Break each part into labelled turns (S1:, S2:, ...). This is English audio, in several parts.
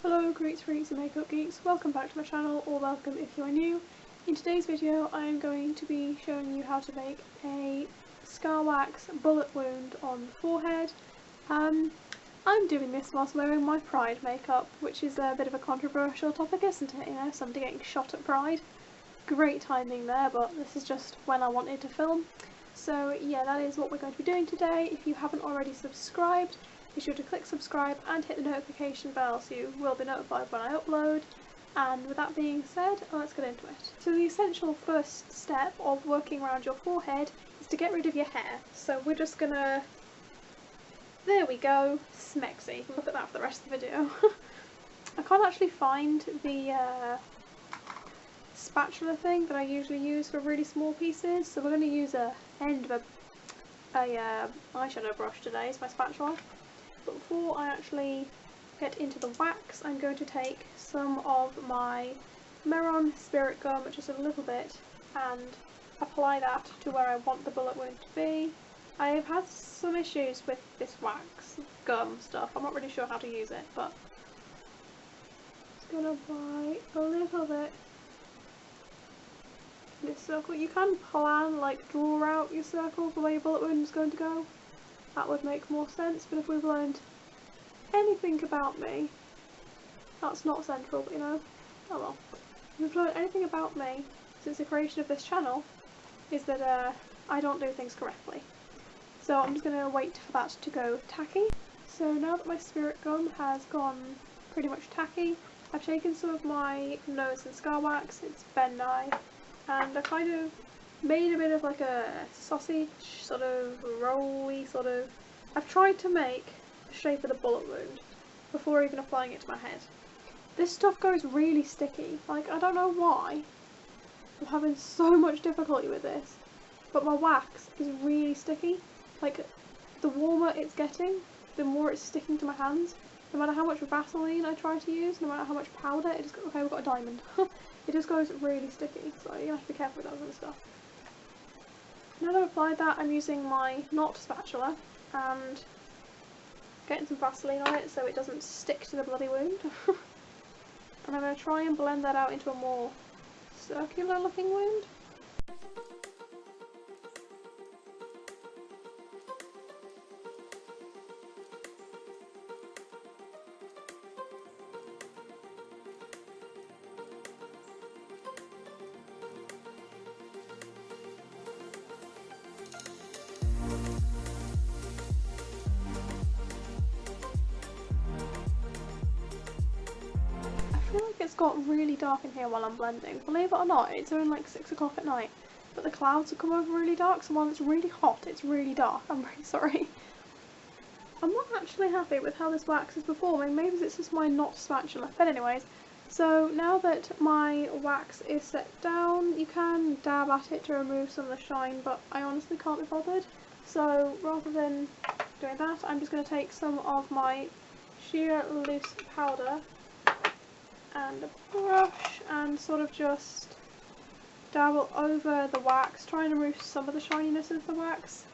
S1: Hello greets, freaks and makeup geeks, welcome back to my channel, or welcome if you are new. In today's video I am going to be showing you how to make a scar wax bullet wound on the forehead. I'm doing this whilst wearing my Pride makeup, which is a bit of a controversial topic, isn't it? You know, somebody getting shot at Pride. Great timing there, but this is just when I wanted to film. So yeah, that is what we're going to be doing today. If you haven't already subscribed, be sure to click subscribe and hit the notification bell so you will be notified when I upload. And with that being said, let's get into it. So the essential first step of working around your forehead is to get rid of your hair. So we're just gonna, there we go, smexy. Look at that for the rest of the video. I can't actually find the spatula thing that I usually use for really small pieces, so we're going to use a end of a eyeshadow brush today as my spatula. But before I actually get into the wax, I'm going to take some of my Meron Spirit Gum, just a little bit, and apply that to where I want the bullet wound to be. I have had some issues with this wax gum stuff. I'm not really sure how to use it, but I'm just going to apply a little bit in this circle. You can plan, like, draw out your circle the way your bullet wound is going to go. That would make more sense, but if we've learned anything about me, that's not central, but you know, oh well. If we've learned anything about me since the creation of this channel, is that I don't do things correctly. So I'm just going to wait for that to go tacky. So now that my Spirit Gum has gone pretty much tacky, I've taken some of my nose and scar wax, it's Ben Nye, and I kind of made a bit of like a sausage, sort of rolly sort of. I've tried to make the shape of the bullet wound before even applying it to my head. This stuff goes really sticky, like I don't know why. I'm having so much difficulty with this, but my wax is really sticky. Like, the warmer it's getting, the more it's sticking to my hands. No matter how much Vaseline I try to use, no matter how much powder, it just goes, okay, we've got a diamond. It just goes really sticky, so you're gonna have to be careful with that kind of stuff. Now that I've applied that, I'm using my not spatula and getting some Vaseline on it so it doesn't stick to the bloody wound. And I'm going to try and blend that out into a more circular looking wound. I feel like it's got really dark in here while I'm blending. Believe it or not, it's only like 6 o'clock at night, but the clouds have come over really dark, so while it's really hot, it's really dark. I'm really sorry. I'm not actually happy with how this wax is performing. Maybe it's just my not spatula. But anyways, so now that my wax is set down, you can dab at it to remove some of the shine, but I honestly can't be bothered. So rather than doing that, I'm just going to take some of my sheer loose powder and a brush and sort of just dabble over the wax, trying to remove some of the shininess of the wax.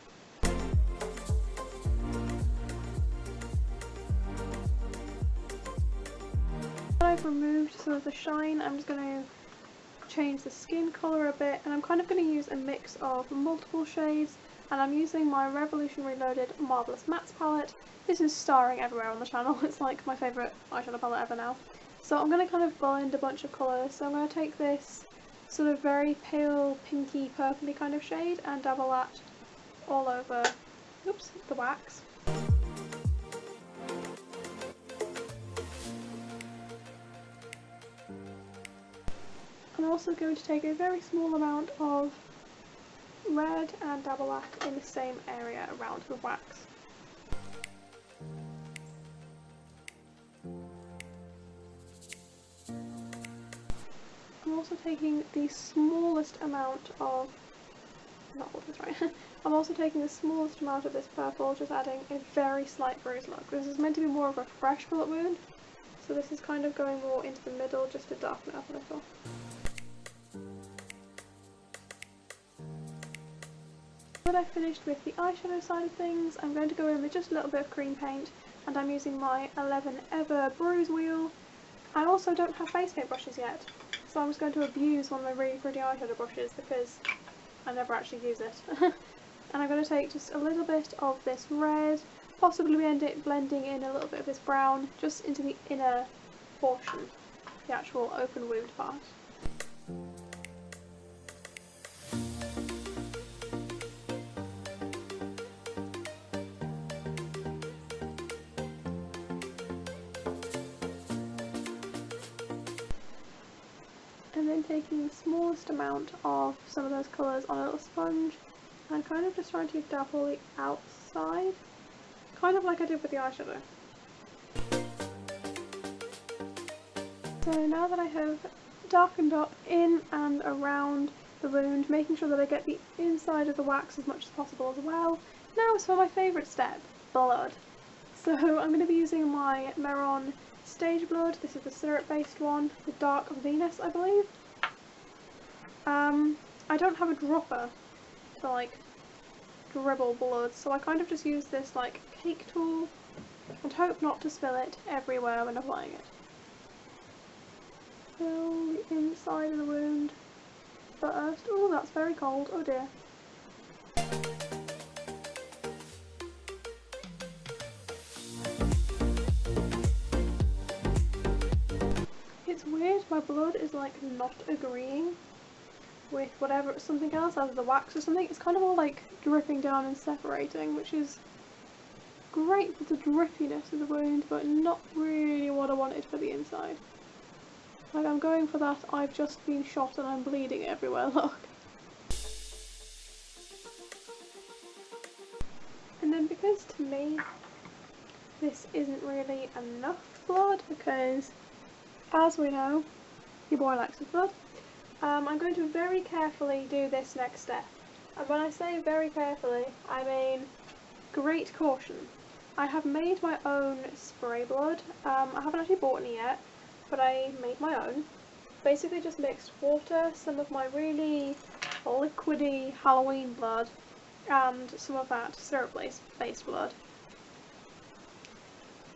S1: I've removed some of the shine, I'm just going to change the skin colour a bit, and I'm kind of going to use a mix of multiple shades, and I'm using my Revolution Reloaded Marvellous Mattes palette. This is starring everywhere on the channel, it's like my favourite eyeshadow palette ever now. So I'm going to kind of blend a bunch of colours, so I'm going to take this sort of very pale, pinky, purpley kind of shade and dabble that all over, oops, the wax. I'm also going to take a very small amount of red and dabble that in the same area around the wax. I'm also taking the smallest amount of, I'm also taking the smallest amount of this purple, just adding a very slight bruise look. This is meant to be more of a fresh bullet wound, so this is kind of going more into the middle just to darken it up a little. When I've finished with the eyeshadow side of things, I'm going to go in with just a little bit of cream paint, and I'm using my 11 Ever Bruise Wheel I also don't have face paint brushes yet, so I'm just going to abuse one of my really pretty eyeshadow brushes because I never actually use it. And I'm going to take just a little bit of this red, possibly blending in a little bit of this brown, just into the inner portion, the actual open wound part. And then taking the smallest amount of some of those colours on a little sponge and kind of just trying to dapple the outside, kind of like I did with the eyeshadow. So now that I have darkened up in and around the wound, making sure that I get the inside of the wax as much as possible as well, now is for my favourite step, blood. So I'm going to be using my Meron Stage Blood. This is the syrup based one, the Dark Venus I believe. I don't have a dropper to like dribble blood, so I kind of just use this like cake tool and hope not to spill it everywhere when applying it. Fill the inside of the wound first. Oh, that's very cold, oh dear. It's weird, my blood is like not agreeing with whatever, something else, either the wax or something. It's kind of all like dripping down and separating, which is great for the drippiness of the wound, but not really what I wanted for the inside. Like, I'm going for that I've just been shot and I'm bleeding everywhere look. And then because to me this isn't really enough blood, because as we know, your boy likes his blood, I'm going to very carefully do this next step. And when I say very carefully, I mean great caution. I have made my own spray blood. I haven't actually bought any yet, but I made my own. Basically just mixed water, some of my really liquidy Halloween blood, and some of that syrup-based blood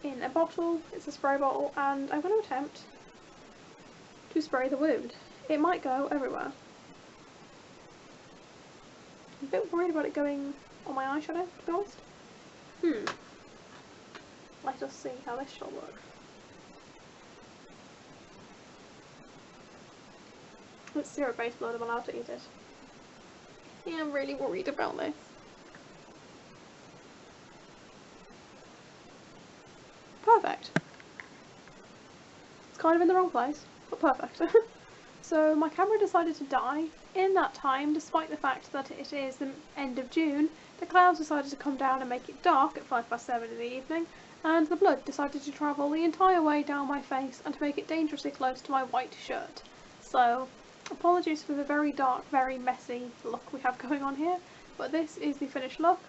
S1: in a bottle. It's a spray bottle, and I'm going to attempt to spray the wound. It might go everywhere. I'm a bit worried about it going on my eyeshadow, to be honest. Let us see how this shall work. It's syrup-based blood, I'm allowed to eat it. Yeah, I'm really worried about this. Perfect. It's kind of in the wrong place, but perfect. So my camera decided to die in that time, despite the fact that it is the end of June. The clouds decided to come down and make it dark at 7:05 in the evening, and the blood decided to travel the entire way down my face and to make it dangerously close to my white shirt. So apologies for the very dark, very messy look we have going on here, but this is the finished look.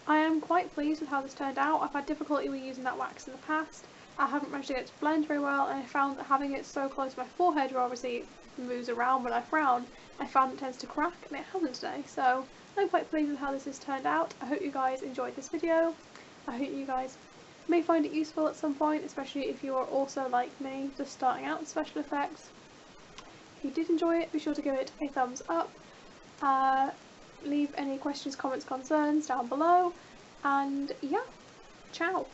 S1: I am quite pleased with how this turned out. I've had difficulty with using that wax in the past. I haven't managed to get it to blend very well, and I found that having it so close to my forehead, where obviously it moves around when I frown, I found it tends to crack, and it hasn't today. So I'm quite pleased with how this has turned out. I hope you guys enjoyed this video. I hope you guys may find it useful at some point, especially if you are also like me, just starting out in special effects. If you did enjoy it, be sure to give it a thumbs up. Leave any questions, comments, concerns down below, and yeah, ciao!